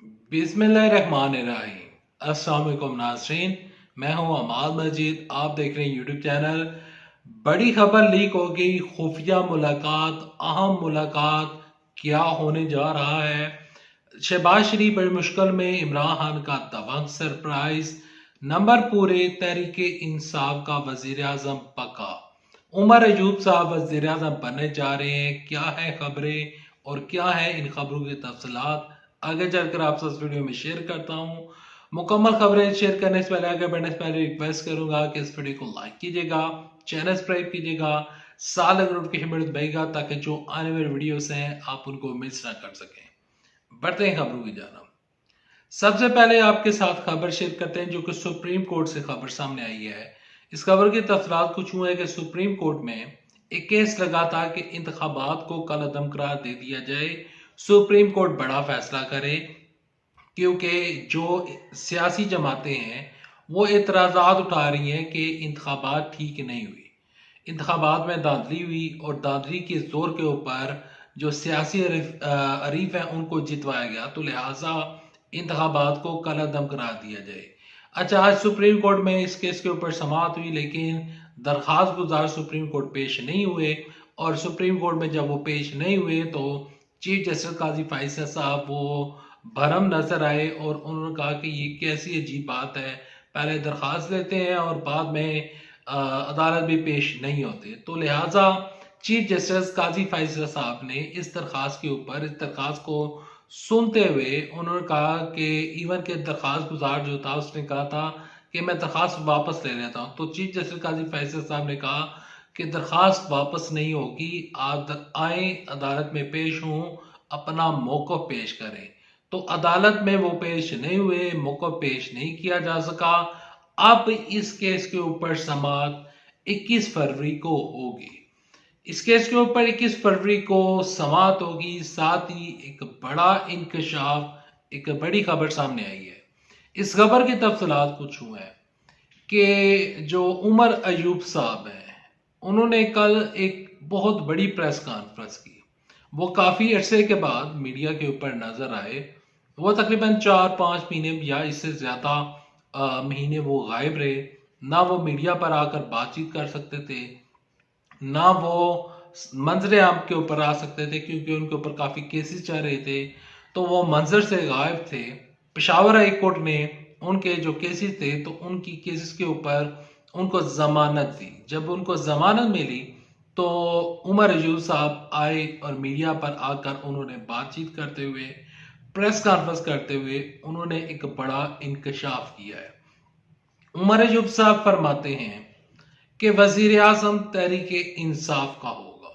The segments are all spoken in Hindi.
बिस्मिल्लाहिर्रहमानिर्रहीम। अस्सलाम वालेकुम नाज़रीन, मैं हूं अमाल मजीद। आप देख रहे हैं यूट्यूब चैनल। बड़ी खबर लीक हो गई, खुफिया मुलाकात, अहम मुलाकात, क्या होने जा रहा है। शहबाज शरीफ बड़ी मुश्किल में, इमरान खान का दबंग सरप्राइज, नंबर पूरे, तहरीक इंसाफ का वजीर आजम पक्का, उमर अयूब साहब वजीर आजम बनने जा रहे हैं। क्या है खबरें और क्या है इन खबरों की तफसीलात, आगे चलकर आपसे इस वीडियो में शेयर करता हूँ। मुकम्मल खबरें शेयर करने से पहले, आगे बढ़ने से पहले रिक्वेस्ट करूंगा कि इस वीडियो को लाइक कीजिएगा, चैनल सब्सक्राइब कीजिएगा, साल अगर नोटिफिकेशन बेल दबाइएगा ताकि जो आने वाले वीडियोस हैं आप उनको मिस ना कर सकें। बढ़ते हैं खबरों की जानब। सबसे पहले आपके साथ खबर शेयर करते हैं जो कि सुप्रीम कोर्ट से खबर सामने आई है। इस खबर की तफसीलात कुछ यूं है कि सुप्रीम कोर्ट में एक केस लगा था कि इंतखाबात को कल अदम करार दे दिया जाए। सुप्रीम कोर्ट बड़ा फैसला करे क्योंकि जो सियासी जमातें हैं वो एतराज़ात उठा रही हैं कि इंतखाबात ठीक नहीं हुई, इंतखाबात में धांधली हुई और धांधली के जोर के ऊपर जो सियासी अरीफ हैं उनको जितवाया गया, तो लिहाजा इंतखाबात को कल अदम करार दिया जाए। अच्छा, आज सुप्रीम कोर्ट में इस केस के ऊपर समाअत हुई, लेकिन दरख्वास्त गुजार सुप्रीम कोर्ट पेश नहीं हुए। और सुप्रीम कोर्ट में जब वो पेश नहीं हुए तो चीफ जस्टिस काजी फैसल साहब वो भरम नजर आए और उन्होंने कहा कि ये कैसी अजीब बात है, पहले दरख्वास्त लेते हैं और बाद में अदालत भी पेश नहीं होते। तो लिहाजा चीफ जस्टिस काजी फैसल साहब ने इस दरख्वास्त के ऊपर, इस दरख्वास्त को सुनते हुए उन्होंने कहा कि इवन के दरख्वास्त गुजार जो था उसने कहा था कि मैं दरख्वास्त वापस ले लेता हूँ। तो चीफ जस्टिस काजी फैसल साहब ने कहा कि दरख्वास्त वापस नहीं होगी, आप आए अदालत में पेश हों, अपना मौक़िफ़ पेश करें। तो अदालत में वो पेश नहीं हुए, मौक़िफ़ पेश नहीं किया जा सका। अब इस केस के ऊपर समाअत 21 फरवरी को होगी। इस केस के ऊपर 21 फरवरी को समाअत होगी। साथ ही एक बड़ा इंकशाफ, एक बड़ी खबर सामने आई है। इस खबर की तफसीलात कुछ यूं है कि जो उमर अयूब साहब हैं उन्होंने कल एक बहुत बड़ी प्रेस कॉन्फ्रेंस की। वो काफ़ी अरसे के बाद मीडिया के ऊपर नजर आए। वो तकरीबन 4-5 महीने या इससे ज़्यादा महीने वो गायब रहे। ना वो मीडिया पर आकर बातचीत कर सकते थे, ना वो मंजर आम के ऊपर आ सकते थे क्योंकि उनके ऊपर काफ़ी केसेस चल रहे थे, तो वो मंजर से गायब थे। पेशावर हाई कोर्ट ने उनके जो केसेस थे तो उनकी केसेस के ऊपर उनको जमानत दी। जब उनको जमानत मिली तो उमर अयूब साहब आए और मीडिया पर आकर उन्होंने बातचीत करते हुए, प्रेस कॉन्फ्रेंस करते हुए उन्होंने एक बड़ा इंकशाफ किया है। उमर अयूब साहब फरमाते हैं कि वजीर आजम तहरीक इंसाफ का होगा,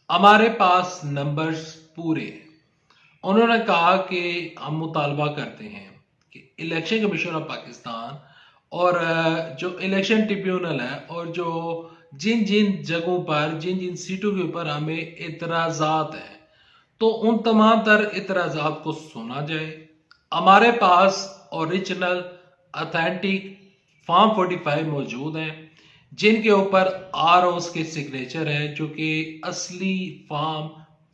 हमारे पास नंबर्स पूरे हैं। उन्होंने कहा कि हम मुतालबा करते हैं कि इलेक्शन कमीशन ऑफ पाकिस्तान और जो इलेक्शन ट्रिब्यूनल है और जो जिन जिन जगहों पर, जिन जिन सीटों के ऊपर हमें इतराजात हैं, तो उन तमाम तर इतराजात को सुना जाए। हमारे पास ओरिजिनल ऑथेंटिक फॉर्म 45 मौजूद हैं जिनके ऊपर आर के सिग्नेचर है जो कि असली फॉर्म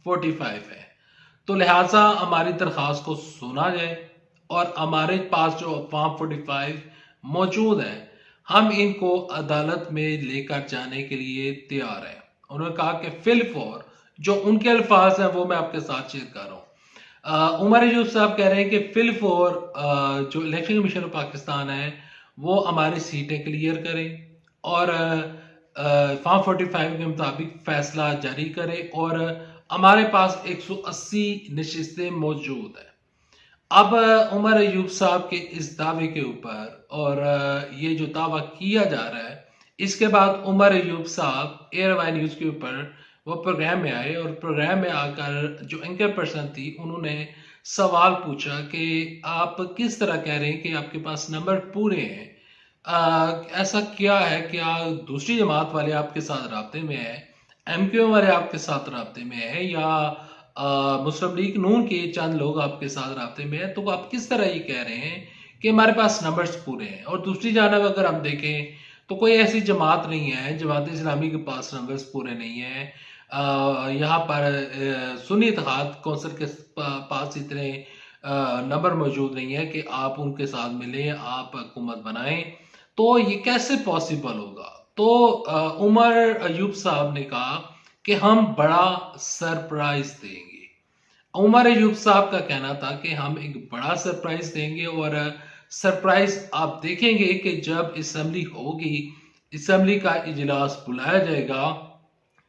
45 है। तो लिहाजा हमारी दरख्वास्त को सुना जाए और हमारे पास जो फॉर्म 45 मौजूद है हम इनको अदालत में लेकर जाने के लिए तैयार हैं। उन्होंने कहा कि फिल फॉर, जो उनके अल्फाज हैं वो मैं आपके साथ शेयर कर रहा हूँ। उमर अयूब साहब कह रहे हैं कि फिल फॉर जो इलेक्शन कमीशन ऑफ पाकिस्तान है वो हमारी सीटें क्लियर करें और फॉर्म 45 के मुताबिक फैसला जारी करे और हमारे पास 180 नशिस्तें मौजूद हैं। अब उमर अयूब साहब के इस दावे के ऊपर और ये जो दावा किया जा रहा है, इसके बाद उमर अयूब साहब एयर वाई न्यूज़ के ऊपर वो प्रोग्राम में आए और प्रोग्राम में आकर जो एंकर पर्सन थी उन्होंने सवाल पूछा कि आप किस तरह कह रहे हैं कि आपके पास नंबर पूरे हैं, ऐसा क्या है, क्या दूसरी जमात वाले आपके साथ राब्ते में है, एमक्यू वाले आपके साथ राब्ते में है, या मुस्लिम लीग नून के चंद लोग आपके साथ राब्ते में है, तो आप किस तरह ये कह रहे हैं कि हमारे पास नंबर्स पूरे हैं। और दूसरी जानब अगर हम देखें तो कोई ऐसी जमात नहीं है, जमात इस्लामी के पास नंबर्स पूरे नहीं है। यहाँ पर सुन्नी इत्तेहाद कौंसिल के पास इतने नंबर मौजूद नहीं है कि आप उनके साथ मिलें, आप हुकूमत बनाएं। तो ये कैसे पॉसिबल होगा? तो उमर अयूब साहब ने कहा कि हम बड़ा सरप्राइज देंगे। उमर अयूब साहब का कहना था कि हम एक बड़ा सरप्राइज देंगे, और सरप्राइज आप देखेंगे कि जब असेंबली होगी, असेंबली का इजलास बुलाया जाएगा,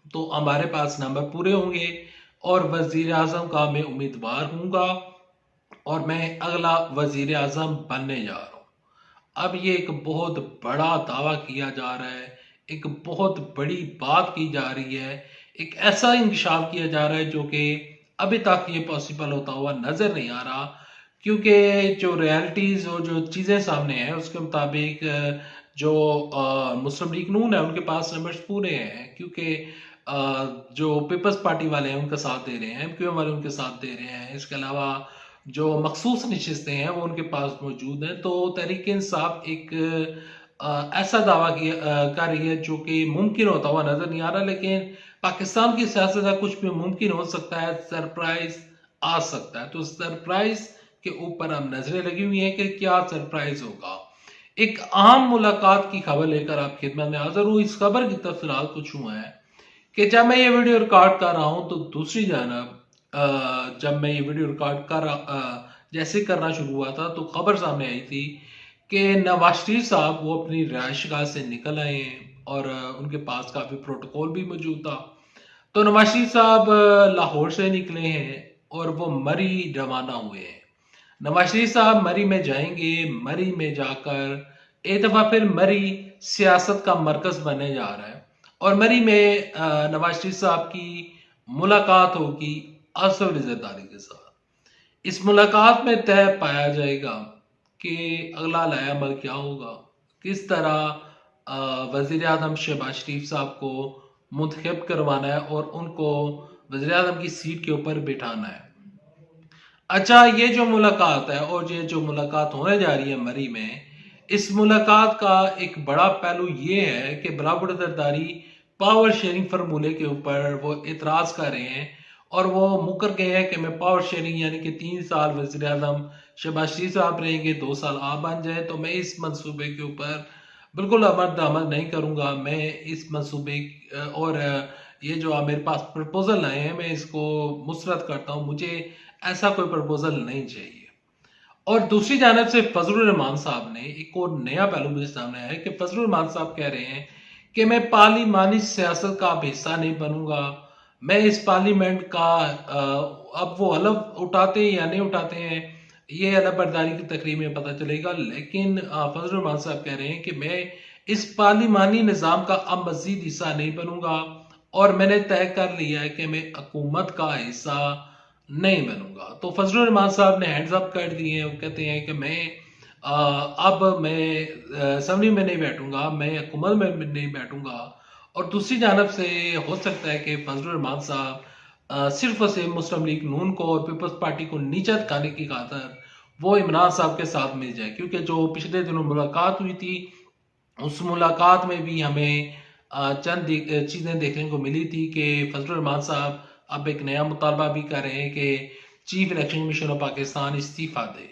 तो हमारे पास नंबर पूरे होंगे और वजीर आजम का मैं उम्मीदवार हूंगा और मैं अगला वजीर आजम बनने जा रहा हूं। अब ये एक बहुत बड़ा दावा किया जा रहा है, एक बहुत बड़ी बात की जा रही है, एक ऐसा इंकशाफ किया जा रहा है जो कि अभी तक ये पॉसिबल होता हुआ नजर नहीं आ रहा, क्योंकि जो रियलिटीज और जो चीजें सामने हैं उसके मुताबिक जो मुस्लिम लीग नून है उनके पास नंबर्स पूरे हैं, क्योंकि जो पीपल्स पार्टी वाले हैं उनका साथ दे रहे हैं, एमक्यूएम वाले उनके साथ दे रहे हैं, इसके अलावा जो मखसूस नशिस्तें हैं वो उनके पास मौजूद हैं। तो तहरीक इंसाफ एक ऐसा दावा कर रही है जो कि मुमकिन होता हुआ नजर नहीं आ रहा, लेकिन पाकिस्तान की सियासत है, कुछ भी मुमकिन हो सकता है, सरप्राइज आ सकता है। तो सरप्राइज के ऊपर अब नजरें लगी हुई हैं कि क्या सरप्राइज होगा। एक अहम मुलाकात की खबर लेकर आप खिदमत में हाजिर हूँ। इस खबर की तफसीलात कुछ हुआ है कि जब मैं ये वीडियो रिकॉर्ड कर रहा हूं तो दूसरी जानब जब मैं ये वीडियो रिकॉर्ड जैसे करना शुरू हुआ था तो खबर सामने आई थी कि नवाज शरीफ साहब वो अपनी रिहायशगाह से निकल आए हैं और उनके पास काफी प्रोटोकॉल भी मौजूद था। तो नवाज शरीफ साहब लाहौर से निकले हैं और वो मरी रवाना हुए हैं। नवाज शरीफ साहब मरी में जाएंगे, मरी में जाकर एक दफा फिर मरी सियासत का मरकज बनने जा रहा है और मरी में नवाज शरीफ साहब की मुलाकात होगी असद जरदारी के साथ। इस मुलाकात में तय पाया जाएगा कि अगला लायामल क्या होगा, किस तरह वजीर आजम शहबाज शरीफ साहब को मुंतखब करवाना है और उनको वजीर आजम की सीट के ऊपर बिठाना है। अच्छा, ये जो मुलाकात है और ये जो मुलाकात होने जा रही है मरी में, इस मुलाकात का एक बड़ा पहलू ये है कि बराबर जरदारी पावर शेयरिंग फार्मूले के ऊपर वो इतराज कर रहे हैं और वो मुकर गए हैं कि मैं पावर शेयरिंग यानी कि 3 साल वजीर आजम शहबाज शरीफ साहब रहेंगे, 2 साल आप बन जाए, तो मैं इस मंसूबे के ऊपर बिल्कुल अमल नहीं करूंगा। मैं इस मंसूबे और ये जो आप मेरे पास प्रपोजल आए हैं मैं इसको मुस्तरद करता हूँ, मुझे ऐसा कोई प्रपोजल नहीं चाहिए। और दूसरी जानब से फजलुर रहमान साहब ने एक और नया पहलू मुझे सामने आया है कि फजलुर रहमान साहब कह रहे हैं कि मैं पार्लिमानी सियासत का अब हिस्सा नहीं बनूंगा, मैं इस पार्लियामेंट का अब वो हलफ उठाते हैं या नहीं उठाते हैं ये हलफ बर्दारी की तकरीब में पता चलेगा, लेकिन फजलुर रहमान साहब कह रहे हैं कि मैं इस पार्लिमानी निज़ाम का अब मजीद हिस्सा नहीं बनूंगा और मैंने तय कर लिया है कि मैं हुकूमत का हिस्सा नहीं बनूंगा। तो फजलुर रहमान साहब ने हैंड्स अप कर दिए हैं, वो कहते हैं कि मैं अब मैं असेंबली में नहीं बैठूंगा, मैं हुकूमत में नहीं बैठूंगा। और दूसरी जानब से हो सकता है कि फजलुर रहमान साहब सिर्फ और सिर्फ मुस्लिम लीग नून को और पीपल्स पार्टी को नीचा दिखाने की खातर वो इमरान साहब के साथ मिल जाए, क्योंकि जो पिछले दिनों मुलाकात हुई थी उस मुलाकात में भी हमें चंद चीजें देखने को मिली थी कि फजलुर रहमान साहब अब एक नया मुतालबा भी कर रहे हैं कि chief election commission of Pakistan इस्तीफा दे।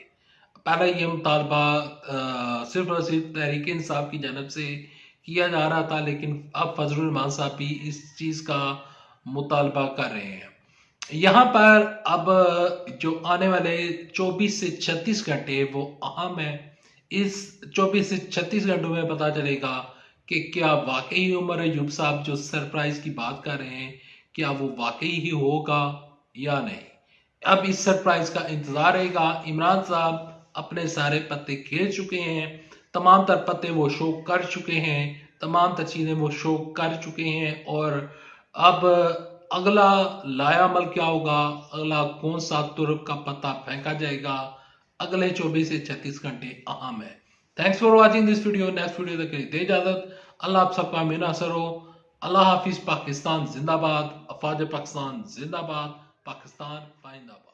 पहला ये मुतालबा सिर्फ और सिर्फ तहरीक इंसाफ की जानब से किया जा रहा था, लेकिन अब फजलुर रहमान साहब भी इस चीज का मुतालबा कर रहे हैं। यहाँ पर अब जो आने वाले 24 से 36 घंटे वो अहम है। इस 24 से 36 घंटों में पता चलेगा कि क्या वाकई उमर अयूब साहब जो सरप्राइज की बात कर रहे हैं क्या वो वाकई ही होगा या नहीं। अब इस सरप्राइज का इंतजार रहेगा। इमरान साहब अपने सारे पत्ते खेल चुके हैं, तमाम तर पत्ते वो शो कर चुके हैं, तमाम तर चीजें वो शो कर चुके हैं और अब अगला लायामल क्या होगा, अगला कौन सा तुर्क का पत्ता फेंका जाएगा, अगले 24 से 36 घंटे अहम है। Thanks for watching this video. Next video तक दे इजाजत। अल्लाह आप सबका मिनासर हो। अल्लाह हाफिज। पाकिस्तान जिंदाबाद। अफवाज पाकिस्तान जिंदाबाद। पाकिस्तान पाइंदाबाद।